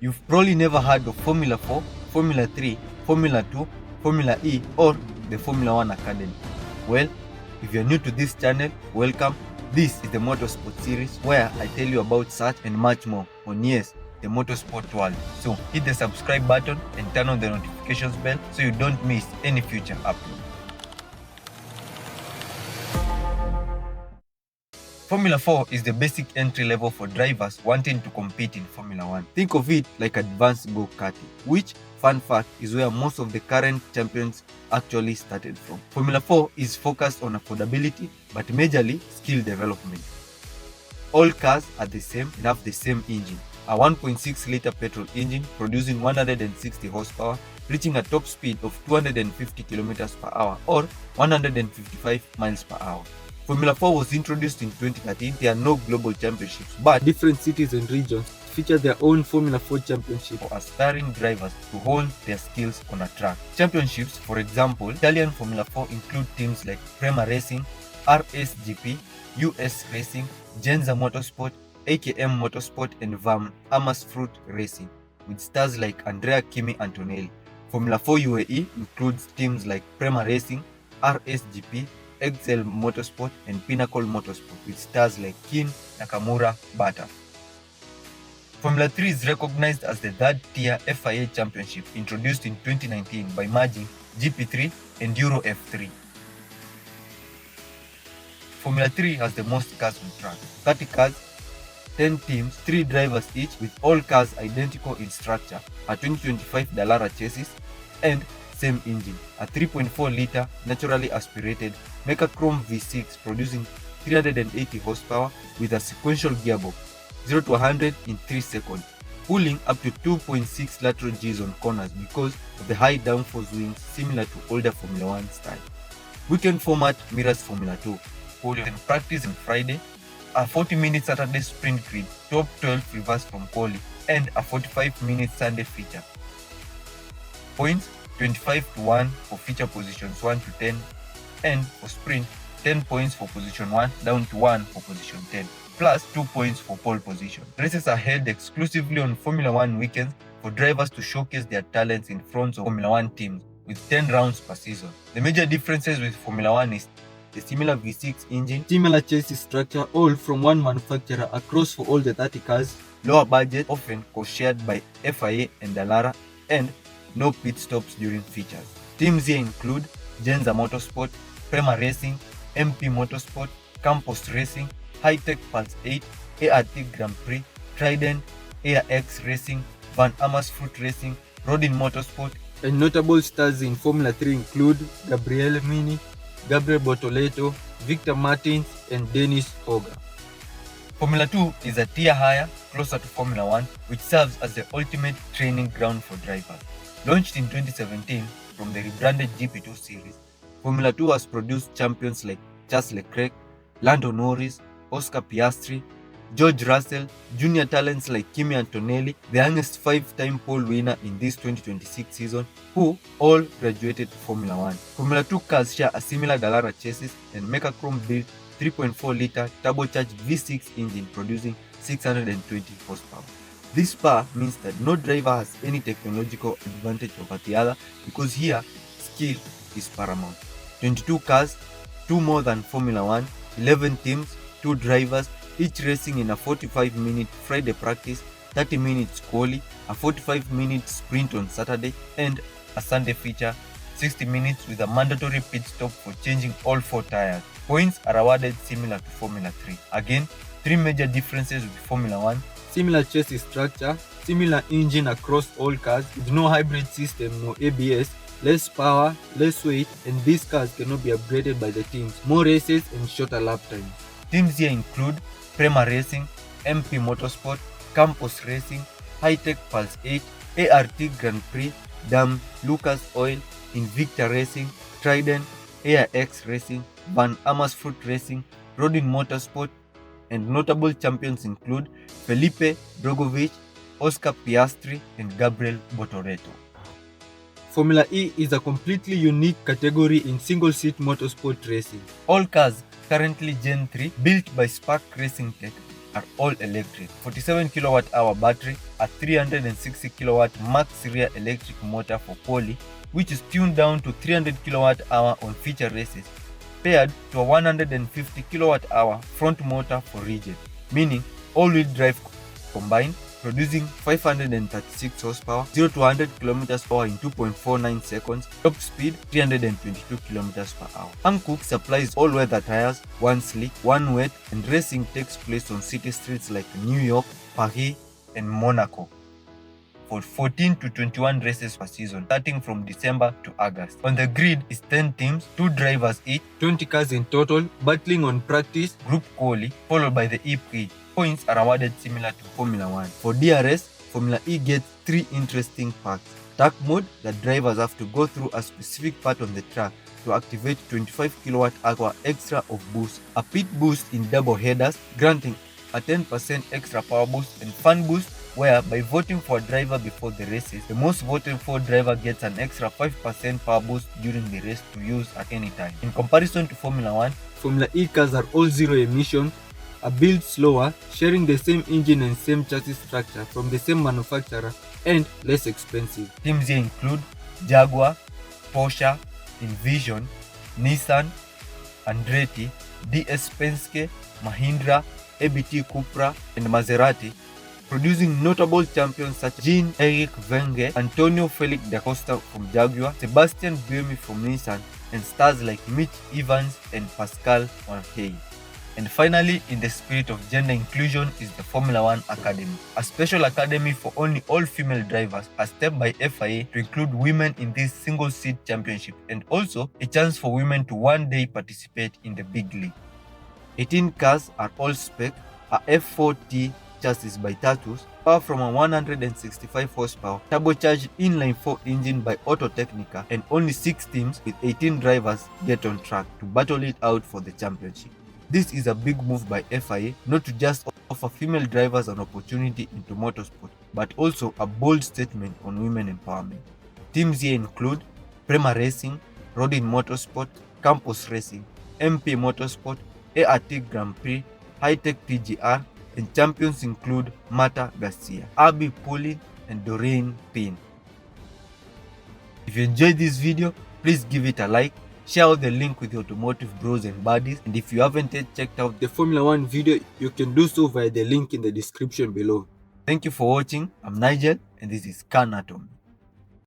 You've probably never heard of Formula 4, Formula 3, Formula 2, Formula E, or the Formula 1 Academy. Well, if you're new to this channel, welcome. This is the Motorsport series where I tell you about such and much more on, yes, the motorsport world. So hit the subscribe button and turn on the notifications bell so you don't miss any future upload. Formula 4 is the basic entry level for drivers wanting to compete in Formula 1. Think of it like advanced go-karting, which, fun fact, is where most of the current champions actually started from. Formula 4 is focused on affordability, but majorly skill development. All cars are the same and have the same engine, a 1.6-liter petrol engine producing 160 horsepower, reaching a top speed of 250 km per hour or 155 miles per hour. Formula 4 was introduced in 2013. There are no global championships, but different cities and regions feature their own Formula 4 championship for aspiring drivers to hone their skills on a track. Championships, for example, Italian Formula 4 include teams like Prema Racing, RSGP, US Racing, Genza Motorsport, AKM Motorsport, and Van Amersfoort Racing, with stars like Andrea Kimi Antonelli. Formula 4 UAE includes teams like Prema Racing, RSGP, Excel Motorsport, and Pinnacle Motorsport, with stars like Kin Nakamura Bata. Formula 3 is recognized as the third-tier FIA championship introduced in 2019 by merging GP3 and Euro F3. Formula 3 has the most cars on track, 30 cars, 10 teams, 3 drivers each, with all cars identical in structure, a 2025 Dallara chassis, and same engine, a 3.4-liter naturally aspirated Mecachrome V6 producing 380 horsepower with a sequential gearbox, 0 to 100 in 3 seconds, pulling up to 2.6 lateral Gs on corners because of the high downforce wings similar to older Formula 1 style. Weekend format mirrors Formula 2, qualifying practice on Friday, a 40-minute Saturday sprint grid, top 12 reverse from quali, and a 45-minute Sunday feature. Points 25 to 1 for feature positions 1 to 10, and for sprint 10 points for position 1 down to 1 for position 10, plus 2 points for pole position. Races are held exclusively on Formula 1 weekends for drivers to showcase their talents in front of Formula 1 teams, with 10 rounds per season. The major differences with Formula 1 is the similar V6 engine, similar chassis structure, all from one manufacturer across for all the 30 cars, lower budget, often co-shared by FIA and Dallara, and no pit stops during features. Teams here include Genza Motorsport, Prema Racing, MP Motorsport, Campos Racing, High-Tech Pulse 8, ART Grand Prix, Trident, ARX Racing, Van Amersfoort Racing, Rodin Motorsport, and notable stars in Formula 3 include Gabriel Gabriel Bortoleto, Victor Martins, and Dennis Hoga. Formula 2 is a tier higher, closer to Formula 1, which serves as the ultimate training ground for drivers. Launched in 2017 from the rebranded GP2 series, Formula 2 has produced champions like Charles Leclerc, Lando Norris, Oscar Piastri, George Russell, junior talents like Kimi Antonelli, the youngest 5-time pole winner in this 2026 season, who all graduated to Formula 1. Formula 2 cars share a similar Dallara chassis and Mecachrome built 3.4-liter turbocharged V6 engine producing 620 horsepower. This power means that no driver has any technological advantage over the other because here, skill is paramount. 22 cars, 2 more than Formula 1, 11 teams, 2 drivers, each racing in a 45-minute Friday practice, 30 minutes quali, a 45-minute sprint on Saturday, and a Sunday feature, 60 minutes with a mandatory pit stop for changing all 4 tires. Points are awarded similar to Formula 3. Again, 3 major differences with Formula 1. Similar chassis structure, similar engine across all cars with no hybrid system, no ABS, less power, less weight, and these cars cannot be upgraded by the teams. More races and shorter lap times. Teams here include Prema Racing, MP Motorsport, Campos Racing, High-Tech Pulse 8, ART Grand Prix, Dam Lucas Oil, Invicta Racing, Trident, ARX Racing, Van Amersfoort Racing, Rodin Motorsport, and notable champions include Felipe Drogovic, Oscar Piastri, and Gabriel Bortoleto. Formula E is a completely unique category in single-seat motorsport racing. All cars currently Gen 3 built by Spark Racing Tech are all electric. 47 kilowatt-hour battery, a 360 kilowatt max rear electric motor for quali, which is tuned down to 300 kilowatt-hour on feature races, paired to a 150 kilowatt-hour front motor for rigid, meaning all-wheel drive combined, producing 536 horsepower, 0 to 100 km/h in 2.49 seconds, top speed 322 km/h. Hankook supplies all-weather tires, one slick, one wet, and racing takes place on city streets like New York, Paris, and Monaco for 14 to 21 races per season, starting from December to August. On the grid is 10 teams, 2 drivers each, 20 cars in total, battling on practice, group quali, followed by the E-Prix. Points are awarded similar to Formula 1. For DRS, Formula E gets 3 interesting parts. Track mode, the drivers have to go through a specific part on the track to activate 25 kWh extra of boost, a pit boost in double headers, granting a 10% extra power boost, and fan boost, where by voting for a driver before the races, the most voted for driver gets an extra 5% power boost during the race to use at any time. In comparison to Formula 1, Formula E cars are all zero emission, are built slower, sharing the same engine and same chassis structure from the same manufacturer, and less expensive. Teams here include Jaguar, Porsche, Envision, Nissan, Andretti, DS Penske, Mahindra, ABT Cupra, and Maserati, producing notable champions such as Jean-Eric Vergne, Antonio Felix da Costa from Jaguar, Sebastian Buemi from Nissan, and stars like Mitch Evans and Pascal Wehrlein. And finally, in the spirit of gender inclusion, is the Formula 1 Academy, a special academy for only all-female drivers, a step by FIA to include women in this single-seat championship, and also a chance for women to one day participate in the big league. 18 cars are all spec, a F4T chassis by Tatus, power from a 165 horsepower turbocharged inline-4 engine by Autotechnica, and only 6 teams with 18 drivers get on track to battle it out for the championship. This is a big move by FIA not to just offer female drivers an opportunity into motorsport, but also a bold statement on women empowerment. Teams here include Prema Racing, Rodin Motorsport, Campos Racing, MP Motorsport, ART Grand Prix, Hightech PGR, and champions include Marta Garcia, Abby Poulin, and Doreen Payne. If you enjoyed this video, please give it a like, share the link with your automotive bros and buddies, and if you haven't yet checked out the Formula 1 video, you can do so via the link in the description below. Thank you for watching. I'm Nigel, and this is Car-Natomy.